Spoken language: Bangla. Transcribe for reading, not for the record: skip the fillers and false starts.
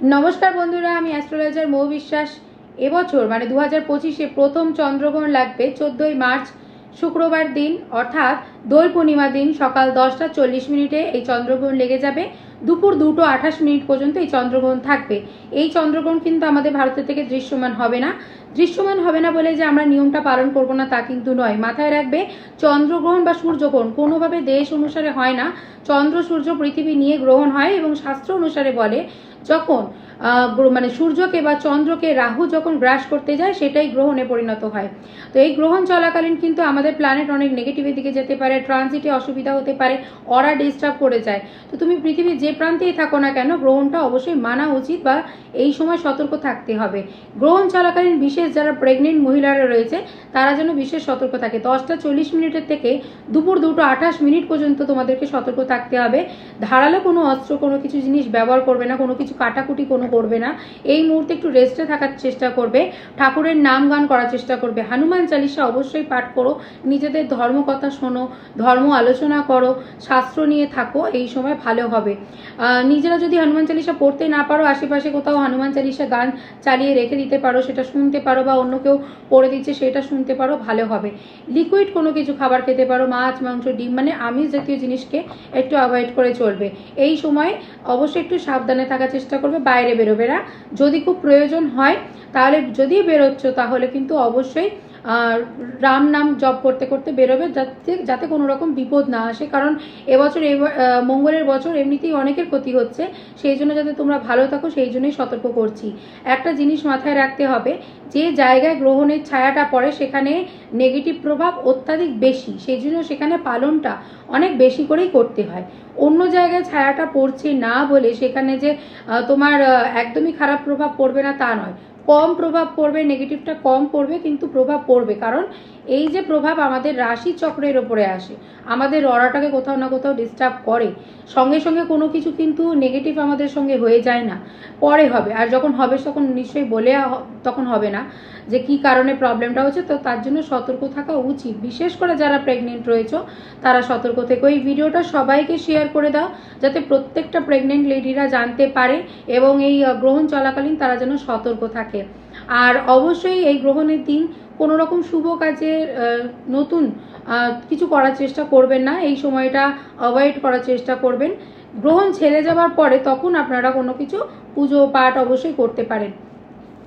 নমস্কার বন্ধুরা, আমি অ্যাস্ট্রোলজার মৌ বিশ্বাস। এবছর মানে 2025-এ প্রথম চন্দ্রগ্রহণ লাগবে 14ই মার্চ শুক্রবার দিন, অর্থাৎ দোল পূর্ণিমা দিন সকাল 10:40 এই চন্দ্রগ্রহণ লেগে যাবে। দুপুর 2:28 পর্যন্ত এই চন্দ্রগ্রহণ থাকবে। এই চন্দ্রগ্রহণ কিন্তু আমাদের ভারতের থেকে দৃশ্যমান হবে না। দৃশ্যমান হবে না বলে যে আমরা নিয়মটা পালন করব না তা কিন্তু নয়। মাথায় রাখবে, চন্দ্রগ্রহণ বা সূর্যগ্রহণ কোনোভাবে দেশ অনুসারে হয় না। চন্দ্র সূর্য পৃথিবী নিয়ে গ্রহণ হয় এবং শাস্ত্র অনুসারে বলে যখন মানে সূর্যকে বা চন্দ্রকে রাহু যখন গ্রাস করতে যায় সেটাই গ্রহণে পরিণত হয়। তো এই গ্রহণ চলাকালীন কিন্তু আমাদের প্ল্যানেট অনেক নেগেটিভের দিকে যেতে পারে, ট্রানজিটে অসুবিধা হতে পারে, অরা ডিস্টার্ব করে যায়। তো তুমি পৃথিবীর যে প্রান্তেই থাকো না কেন, গ্রহণটা অবশ্যই মানা উচিত বা এই সময় সতর্ক থাকতে হবে। গ্রহণ চলাকালীন বিশেষ যারা প্রেগনেন্ট মহিলারা রয়েছে তারা যেন বিশেষ সতর্ক থাকে। 10:40 থেকে দুপুর 2:28 পর্যন্ত তোমাদেরকে সতর্ক থাকতে হবে। ধারালো কোনো অস্ত্র, কোনো কিছু জিনিস ব্যবহার করবে না, কোনো কিছু কাটাকুটি কোনো করবে না। এই মুহূর্তে একটু রেস্টে থাকার চেষ্টা করবে, ঠাকুরের নাম গান করার চেষ্টা করবে, হনুমান চালিসা অবশ্যই পাঠ করো, নিজেদের ধর্মকথা শোনো, ধর্ম আলোচনা করো, শাস্ত্র নিয়ে থাকো, এই সময় ভালো হবে। নিজেরা যদি হনুমান চালিসা পড়তে না পারো, আশেপাশে কোথাও হনুমান চালিসা গান চালিয়ে রেখে দিতে পারো, সেটা শুনতে পারো, বা অন্য কেউ পড়ে দিচ্ছে সেটা শুনতে পারো, ভালো হবে। লিকুইড কোনো কিছু খাবার খেতে পারো, মাছ মাংস ডিম মানে আমিষ জাতীয় জিনিসকে একটু অ্যাভয়েড করে চলবে। এই সময় অবশ্যই একটু সাবধানে থাকার চেষ্টা করবে, বাইরে বেরোবে না। যদি খুব প্রয়োজন হয় তাহলে, যদি বেরোচ্ছ তাহলে কিন্তু অবশ্যই রাম নাম জপ করতে করতে বেরোবে, যাতে যাতে কোনো রকম বিপদ না আসে। কারণ এবছর মঙ্গলের বছর, এমনিতেই অনেকের ক্ষতি হচ্ছে, সেই জন্য যাতে তোমরা ভালো থাকো সেই জন্যই সতর্ক করছি। একটা জিনিস মাথায় রাখতে হবে, যে জায়গায় গ্রহণের ছায়াটা পড়ে সেখানে নেগেটিভ প্রভাব অত্যাধিক বেশি, সেই জন্য সেখানে পালনটা অনেক বেশি করেই করতে হয়। অন্য জায়গায় ছায়াটা পড়ছে না বলে সেখানে যে তোমার একদমই খারাপ প্রভাব পড়বে না তা নয়, কম প্রভাব পড়বে, নেগেটিভটা কম পড়বে, কিন্তু প্রভাব পড়বে। কারণ এই যে প্রভাব আমাদের রাশি চক্রের ওপরে আসে, আমাদের অরাটাকে কোথাও না কোথাও ডিস্টার্ব করে। সঙ্গে সঙ্গে কোনো কিছু কিন্তু নেগেটিভ আমাদের সঙ্গে হয়ে যায় না, পরে হবে। আর যখন হবে তখন নিশ্চয়ই বলে তখন হবে না যে কি কারণে প্রবলেমটা হচ্ছে। তো তার জন্য সতর্ক থাকা উচিত, বিশেষ করে যারা প্রেগনেন্ট রয়েছে তারা সতর্ক থেকো। এই ভিডিওটা সবাইকে শেয়ার করে দাও যাতে প্রত্যেকটা প্রেগনেন্ট লেডিরা জানতে পারে এবং এই গ্রহণ চলাকালীন তারা যেন সতর্ক থাকে। আর অবশ্যই এই গ্রহণের দিন কোনো রকম শুভ কাজে নতুন কিছু করার চেষ্টা করবেন না, এই সময়টা অ্যাভয়েড করার চেষ্টা করবেন। গ্রহণ ছেড়ে যাওয়ার পরে তখন আপনারা কোনো কিছু পুজো পাঠ অবশ্যই করতে পারেন।